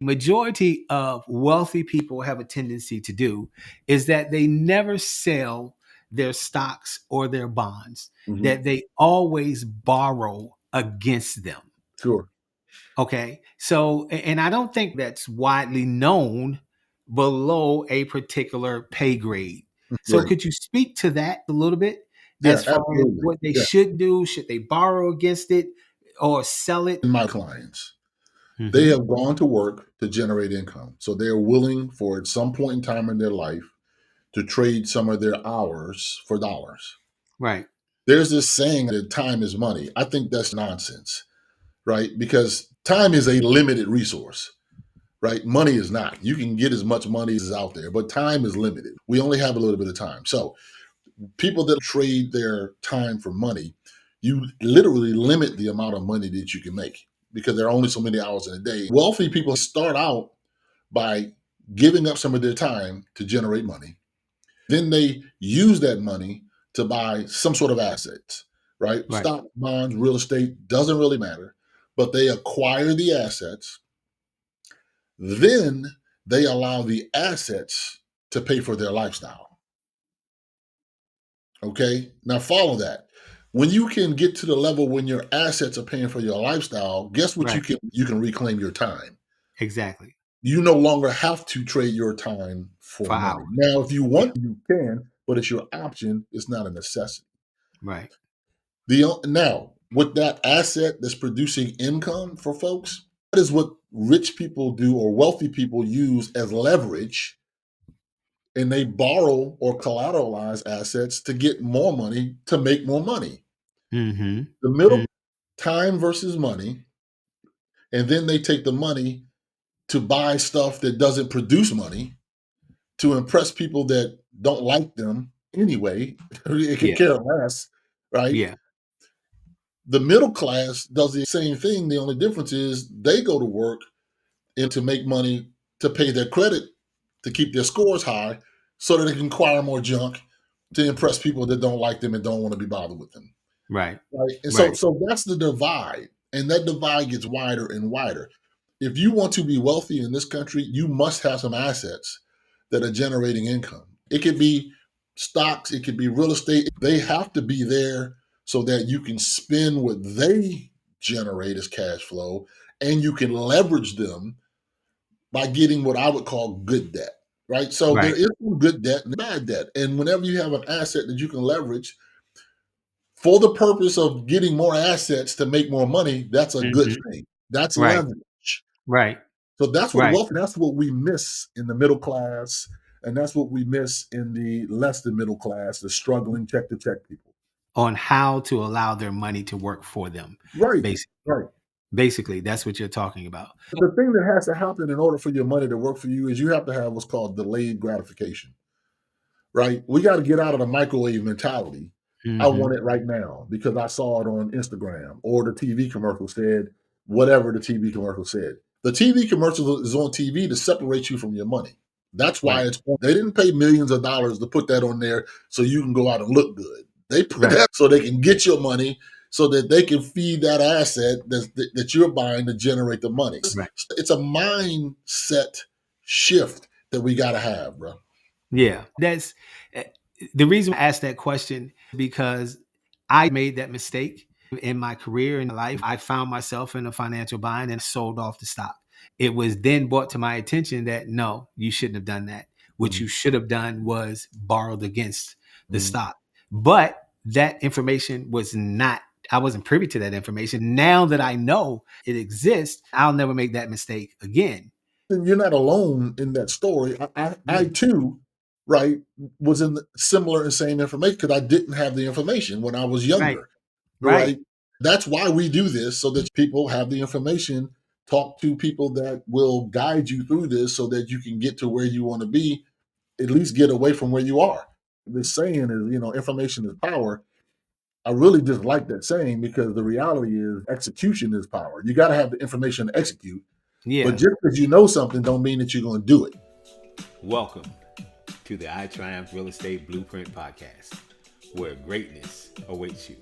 Majority of wealthy people have a tendency to do is that they never sell their stocks or their bonds, that they always borrow against them. Sure. Okay. So, and I don't think that's widely known below a particular pay grade. So, Right. could you speak to that a little bit Yeah, as far as absolutely. what they Yeah. should do? Should they borrow against it or sell it? My clients, they Mhm. have gone to work to generate income. So they're willing for at some point in time in their life to trade some of their hours for dollars. Right. There's this saying that time is money. I think that's nonsense, right? Because time is a limited resource, right? Money is not. You can get as much money as is out there, but time is limited. We only have a little bit of time. So people that trade their time for money, you literally limit the amount of money that you can make because there are only so many hours in a day. Wealthy people start out by giving up some of their time to generate money. Then they use that money to buy some sort of assets, right? Right. Stock, bonds, real estate, doesn't really matter. But they acquire the assets. Then they allow the assets to pay for their lifestyle. Okay. Now follow that. When you can get to the level when your assets are paying for your lifestyle, guess what Right. you can reclaim your time. Exactly. You no longer have to trade your time for For money. hours. Now, if you Yeah. want, you can, but it's your option. It's not a necessity. Right. Now, with that asset that's producing income for folks, that is what rich people do or wealthy people use as leverage, and they borrow or collateralize assets to get more money to make more money. Mm-hmm. The middle, time versus money, and then they take the money to buy stuff that doesn't produce money to impress people that don't like them anyway. It could Yeah. care less, right? Yeah. The middle class does the same thing. The only difference is they go to work and to make money to pay their credit to keep their scores high so that they can acquire more junk to impress people that don't like them and don't want to be bothered with them. Right. Right. And Right. so that's the divide. And that divide gets wider and wider. If you want to be wealthy in this country, you must have some assets that are generating income. It could be stocks, it could be real estate. They have to be there so that you can spend what they generate as cash flow and you can leverage them by getting what I would call good debt. Right. So there Right. is some good debt and bad debt. And whenever you have an asset that you can leverage, for the purpose of getting more assets to make more money, that's a good Mm-hmm. thing. That's Right. leverage. Right. So that's what Right. wealth, that's what we miss in the middle class. And that's what we miss in the less than middle class, the struggling check to check people. On how to allow their money to work for them. Right. Basically. Right. Basically, that's what you're talking about. The thing that has to happen in order for your money to work for you is you have to have what's called delayed gratification. Right? We got to get out of the microwave mentality. I Mm-hmm. want it right now because I saw it on Instagram or the TV commercial said whatever the TV commercial said. The TV commercial is on TV to separate you from your money. That's why Right. it's on. They didn't pay millions of dollars to put that on there so you can go out and look good. They put Right. that so they can get your money so that they can feed that asset that you're buying to generate the money. Right. It's a mindset shift that we got to have, bro. Yeah. That's the reason I asked that question, because I made that mistake in my career in life. I found myself in a financial bind and sold off the stock. It was then brought to my attention that no, you shouldn't have done that. What you should have done was borrowed against the stock. But that information was not, I wasn't privy to that information. Now that I know it exists, I'll never make that mistake again. You're not alone in that story. I too, right, was in similar and same information because I didn't have the information when I was Right. younger, Right. right? That's why we do this so that people have the information. Talk to people that will guide you through this so that you can get to where you want to be, at least get away from where you are. The saying is, information is power. I really just like that saying because the reality is execution is power. You got to have the information to execute. Yeah. But just because you know something don't mean that you're going to do it. Welcome to the I Triumph Real Estate Blueprint Podcast, where greatness awaits you.